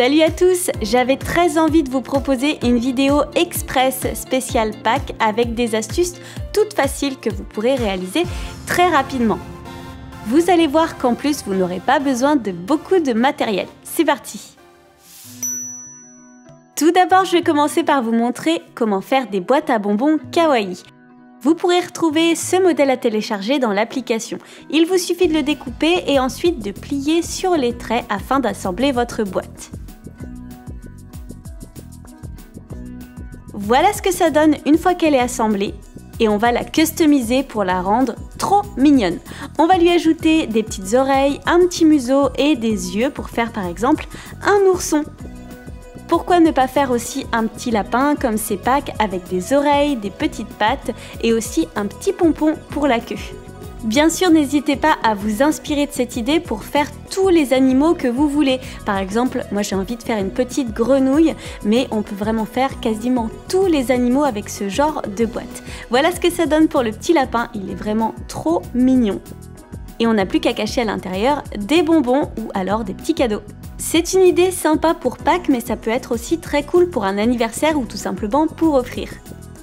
Salut à tous, j'avais très envie de vous proposer une vidéo express spéciale Pâques avec des astuces toutes faciles que vous pourrez réaliser très rapidement. Vous allez voir qu'en plus vous n'aurez pas besoin de beaucoup de matériel. C'est parti! Tout d'abord, je vais commencer par vous montrer comment faire des boîtes à bonbons kawaii. Vous pourrez retrouver ce modèle à télécharger dans l'application. Il vous suffit de le découper et ensuite de plier sur les traits afin d'assembler votre boîte. Voilà ce que ça donne une fois qu'elle est assemblée et on va la customiser pour la rendre trop mignonne. On va lui ajouter des petites oreilles, un petit museau et des yeux pour faire par exemple un ourson. Pourquoi ne pas faire aussi un petit lapin comme c'est Pâques avec des oreilles, des petites pattes et aussi un petit pompon pour la queue. Bien sûr, n'hésitez pas à vous inspirer de cette idée pour faire tous les animaux que vous voulez. Par exemple, moi j'ai envie de faire une petite grenouille, mais on peut vraiment faire quasiment tous les animaux avec ce genre de boîte. Voilà ce que ça donne pour le petit lapin, il est vraiment trop mignon. Et on n'a plus qu'à cacher à l'intérieur des bonbons ou alors des petits cadeaux. C'est une idée sympa pour Pâques, mais ça peut être aussi très cool pour un anniversaire ou tout simplement pour offrir.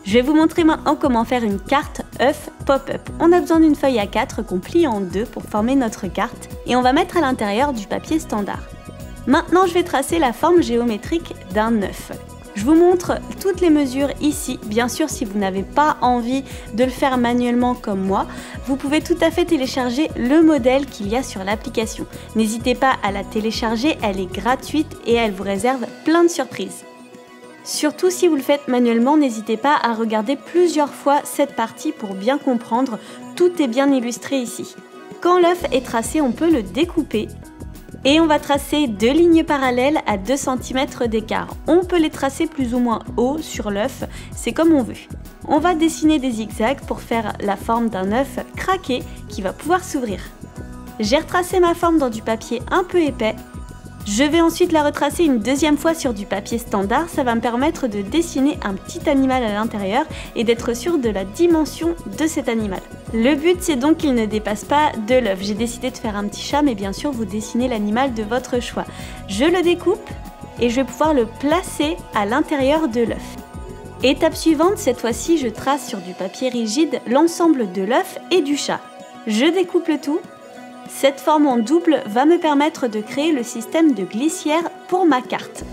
Je vais vous montrer maintenant comment faire une carte œuf pop-up. On a besoin d'une feuille A4 qu'on plie en deux pour former notre carte et on va mettre à l'intérieur du papier standard. Maintenant, je vais tracer la forme géométrique d'un œuf. Je vous montre toutes les mesures ici. Bien sûr, si vous n'avez pas envie de le faire manuellement comme moi, vous pouvez tout à fait télécharger le modèle qu'il y a sur l'application. N'hésitez pas à la télécharger, elle est gratuite et elle vous réserve plein de surprises. Surtout si vous le faites manuellement, n'hésitez pas à regarder plusieurs fois cette partie pour bien comprendre. Tout est bien illustré ici. Quand l'œuf est tracé, on peut le découper. Et on va tracer deux lignes parallèles à 2 cm d'écart. On peut les tracer plus ou moins haut sur l'œuf, c'est comme on veut. On va dessiner des zigzags pour faire la forme d'un œuf craqué qui va pouvoir s'ouvrir. J'ai retracé ma forme dans du papier un peu épais. Je vais ensuite la retracer une deuxième fois sur du papier standard, ça va me permettre de dessiner un petit animal à l'intérieur et d'être sûr de la dimension de cet animal. Le but c'est donc qu'il ne dépasse pas de l'œuf. J'ai décidé de faire un petit chat, mais bien sûr vous dessinez l'animal de votre choix. Je le découpe et je vais pouvoir le placer à l'intérieur de l'œuf. Étape suivante, cette fois-ci je trace sur du papier rigide l'ensemble de l'œuf et du chat. Je découpe le tout. Cette forme en double va me permettre de créer le système de glissière pour ma carte.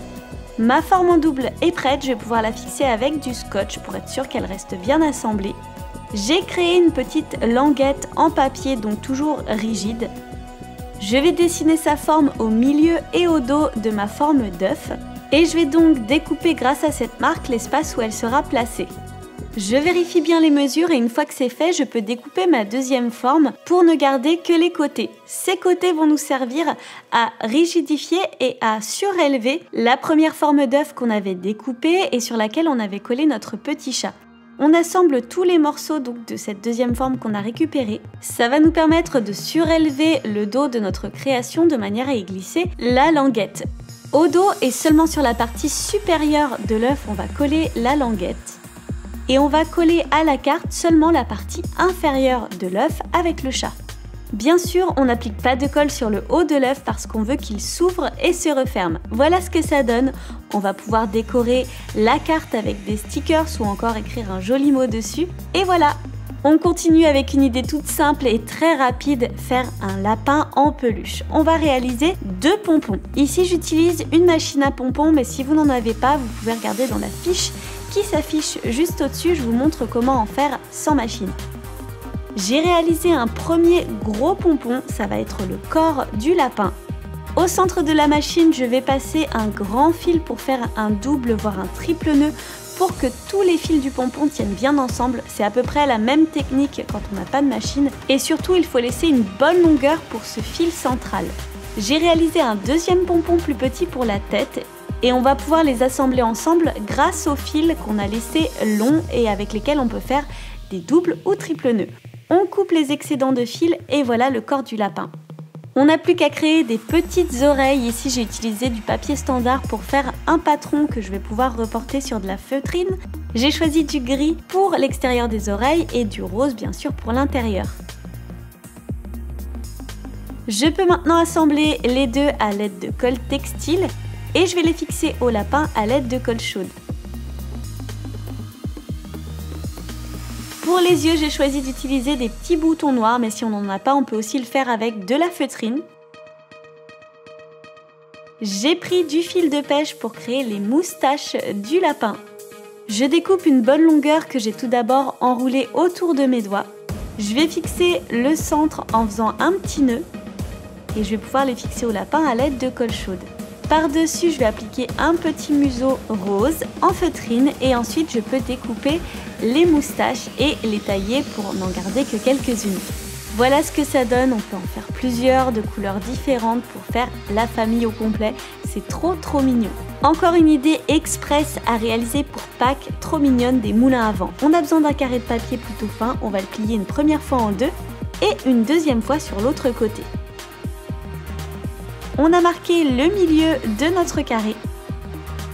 Ma forme en double est prête, je vais pouvoir la fixer avec du scotch pour être sûr qu'elle reste bien assemblée. J'ai créé une petite languette en papier, donc toujours rigide. Je vais dessiner sa forme au milieu et au dos de ma forme d'œuf. Et je vais donc découper grâce à cette marque l'espace où elle sera placée. Je vérifie bien les mesures et une fois que c'est fait, je peux découper ma deuxième forme pour ne garder que les côtés. Ces côtés vont nous servir à rigidifier et à surélever la première forme d'œuf qu'on avait découpée et sur laquelle on avait collé notre petit chat. On assemble tous les morceaux donc de cette deuxième forme qu'on a récupérée. Ça va nous permettre de surélever le dos de notre création de manière à y glisser la languette. Au dos et seulement sur la partie supérieure de l'œuf, on va coller la languette. Et on va coller à la carte seulement la partie inférieure de l'œuf avec le chat. Bien sûr, on n'applique pas de colle sur le haut de l'œuf parce qu'on veut qu'il s'ouvre et se referme. Voilà ce que ça donne. On va pouvoir décorer la carte avec des stickers ou encore écrire un joli mot dessus. Et voilà! On continue avec une idée toute simple et très rapide, faire un lapin en peluche. On va réaliser 2 pompons. Ici, j'utilise une machine à pompons, mais si vous n'en avez pas, vous pouvez regarder dans la fiche qui s'affiche juste au-dessus. Je vous montre comment en faire sans machine. J'ai réalisé un premier gros pompon, ça va être le corps du lapin. Au centre de la machine, je vais passer un grand fil pour faire un double, voire un triple nœud, pour que tous les fils du pompon tiennent bien ensemble. C'est à peu près la même technique quand on n'a pas de machine. Et surtout, il faut laisser une bonne longueur pour ce fil central. J'ai réalisé un deuxième pompon plus petit pour la tête. Et on va pouvoir les assembler ensemble grâce aux fils qu'on a laissés longs et avec lesquels on peut faire des doubles ou triples nœuds. On coupe les excédents de fils et voilà le corps du lapin. On n'a plus qu'à créer des petites oreilles. Ici, j'ai utilisé du papier standard pour faire un patron que je vais pouvoir reporter sur de la feutrine. J'ai choisi du gris pour l'extérieur des oreilles et du rose bien sûr pour l'intérieur. Je peux maintenant assembler les deux à l'aide de colle textile. et je vais les fixer au lapin à l'aide de colle chaude. Pour les yeux, j'ai choisi d'utiliser des petits boutons noirs, mais si on n'en a pas, on peut aussi le faire avec de la feutrine. J'ai pris du fil de pêche pour créer les moustaches du lapin. Je découpe une bonne longueur que j'ai tout d'abord enroulée autour de mes doigts. Je vais fixer le centre en faisant un petit nœud et je vais pouvoir les fixer au lapin à l'aide de colle chaude. Par-dessus, je vais appliquer un petit museau rose en feutrine et ensuite je peux découper les moustaches et les tailler pour n'en garder que quelques-unes. Voilà ce que ça donne, on peut en faire plusieurs de couleurs différentes pour faire la famille au complet, c'est trop mignon. Encore une idée express à réaliser pour Pâques, trop mignonne, des moulins à vent. On a besoin d'un carré de papier plutôt fin, on va le plier une première fois en deux et une deuxième fois sur l'autre côté. On a marqué le milieu de notre carré.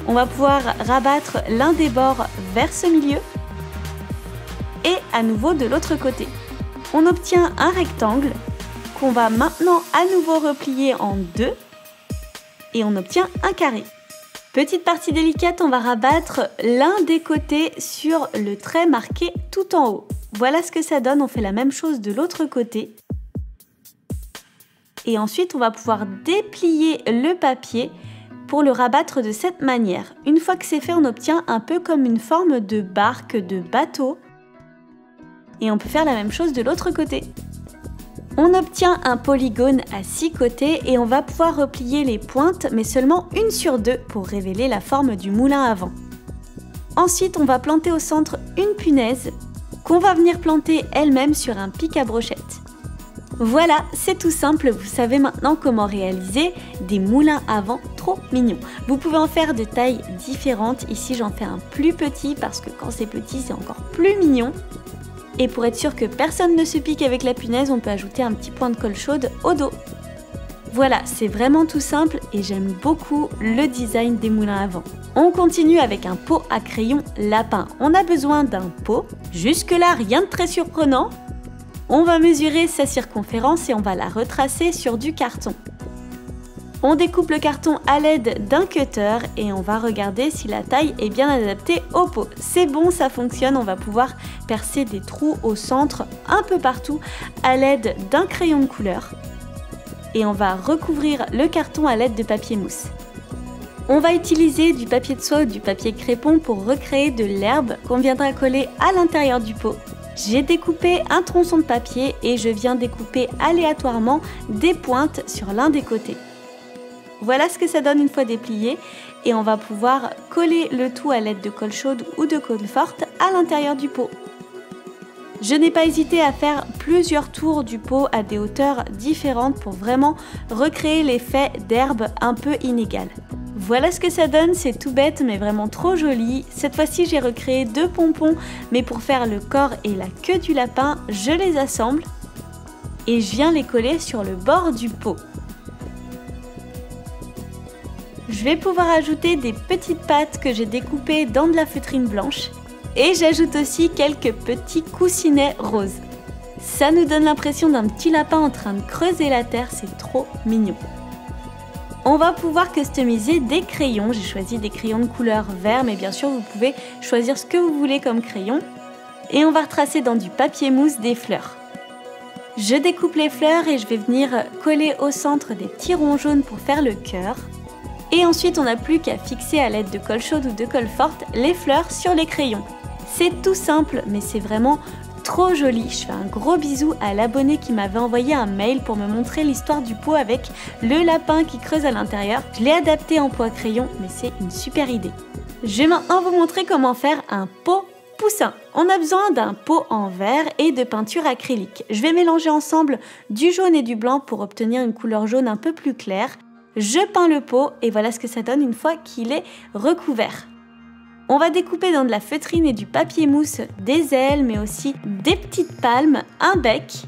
On va pouvoir rabattre l'un des bords vers ce milieu et à nouveau de l'autre côté. On obtient un rectangle qu'on va maintenant à nouveau replier en deux et on obtient un carré. Petite partie délicate, on va rabattre l'un des côtés sur le trait marqué tout en haut. Voilà ce que ça donne, on fait la même chose de l'autre côté. Et ensuite, on va pouvoir déplier le papier pour le rabattre de cette manière. Une fois que c'est fait, on obtient un peu comme une forme de barque, de bateau. Et on peut faire la même chose de l'autre côté. On obtient un polygone à 6 côtés et on va pouvoir replier les pointes, mais seulement une sur deux pour révéler la forme du moulin à vent. Ensuite, on va planter au centre une punaise qu'on va venir planter elle-même sur un pic à brochette. Voilà, c'est tout simple, vous savez maintenant comment réaliser des moulins à vent trop mignons. Vous pouvez en faire de tailles différentes, ici j'en fais un plus petit parce que quand c'est petit c'est encore plus mignon. Et pour être sûr que personne ne se pique avec la punaise, on peut ajouter un petit point de colle chaude au dos. Voilà, c'est vraiment tout simple et j'aime beaucoup le design des moulins à vent. On continue avec un pot à crayon lapin. On a besoin d'un pot, jusque là rien de très surprenant. On va mesurer sa circonférence et on va la retracer sur du carton. On découpe le carton à l'aide d'un cutter et on va regarder si la taille est bien adaptée au pot. C'est bon, ça fonctionne, on va pouvoir percer des trous au centre un peu partout à l'aide d'un crayon de couleur. Et on va recouvrir le carton à l'aide de papier mousse. On va utiliser du papier de soie ou du papier crépon pour recréer de l'herbe qu'on viendra coller à l'intérieur du pot. J'ai découpé un tronçon de papier et je viens découper aléatoirement des pointes sur l'un des côtés. Voilà ce que ça donne une fois déplié et on va pouvoir coller le tout à l'aide de colle chaude ou de colle forte à l'intérieur du pot. Je n'ai pas hésité à faire plusieurs tours du pot à des hauteurs différentes pour vraiment recréer l'effet d'herbe un peu inégale. Voilà ce que ça donne, c'est tout bête mais vraiment trop joli. Cette fois-ci j'ai recréé deux pompons mais pour faire le corps et la queue du lapin, je les assemble et je viens les coller sur le bord du pot. Je vais pouvoir ajouter des petites pattes que j'ai découpées dans de la feutrine blanche et j'ajoute aussi quelques petits coussinets roses. Ça nous donne l'impression d'un petit lapin en train de creuser la terre, c'est trop mignon. On va pouvoir customiser des crayons, j'ai choisi des crayons de couleur vert mais bien sûr vous pouvez choisir ce que vous voulez comme crayon. Et on va retracer dans du papier mousse des fleurs. Je découpe les fleurs et je vais venir coller au centre des petits ronds jaunes pour faire le cœur. Et ensuite, on n'a plus qu'à fixer à l'aide de colle chaude ou de colle forte les fleurs sur les crayons. C'est tout simple, mais c'est vraiment trop joli. Je fais un gros bisou à l'abonné qui m'avait envoyé un mail pour me montrer l'histoire du pot avec le lapin qui creuse à l'intérieur. Je l'ai adapté en pot à crayon, mais c'est une super idée. Je vais maintenant vous montrer comment faire un pot poussin. On a besoin d'un pot en verre et de peinture acrylique. Je vais mélanger ensemble du jaune et du blanc pour obtenir une couleur jaune un peu plus claire. Je peins le pot et voilà ce que ça donne une fois qu'il est recouvert. On va découper dans de la feutrine et du papier mousse des ailes mais aussi des petites palmes, un bec.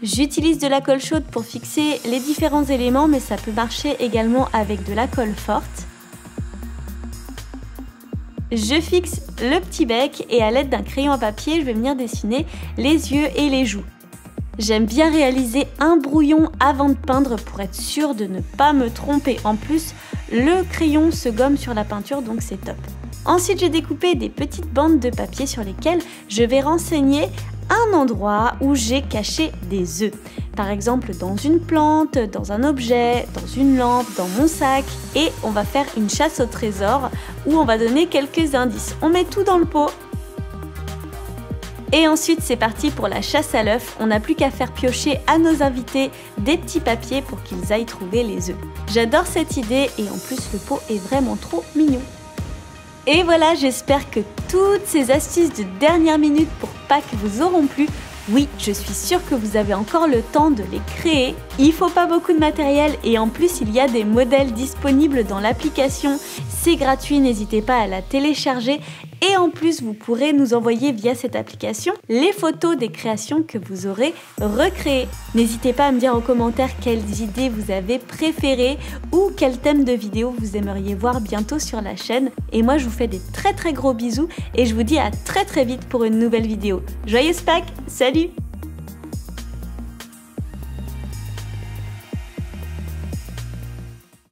J'utilise de la colle chaude pour fixer les différents éléments mais ça peut marcher également avec de la colle forte. Je fixe le petit bec et à l'aide d'un crayon à papier, je vais venir dessiner les yeux et les joues. J'aime bien réaliser un brouillon avant de peindre pour être sûre de ne pas me tromper. En plus, le crayon se gomme sur la peinture, donc c'est top. Ensuite, j'ai découpé des petites bandes de papier sur lesquelles je vais renseigner un endroit où j'ai caché des œufs. Par exemple dans une plante, dans un objet, dans une lampe, dans mon sac. Et on va faire une chasse au trésor où on va donner quelques indices. On met tout dans le pot. Et ensuite c'est parti pour la chasse à l'œuf. On n'a plus qu'à faire piocher à nos invités des petits papiers pour qu'ils aillent trouver les œufs. J'adore cette idée et en plus le pot est vraiment trop mignon. Et voilà, j'espère que toutes ces astuces de dernière minute pour Pâques vous auront plu. Oui, je suis sûre que vous avez encore le temps de les créer. Il faut pas beaucoup de matériel et en plus il y a des modèles disponibles dans l'application. C'est gratuit, n'hésitez pas à la télécharger. Et en plus, vous pourrez nous envoyer via cette application les photos des créations que vous aurez recréées. N'hésitez pas à me dire en commentaire quelles idées vous avez préférées ou quel thème de vidéo vous aimeriez voir bientôt sur la chaîne. Et moi, je vous fais des très gros bisous et je vous dis à très vite pour une nouvelle vidéo. Joyeuse Pâques, salut!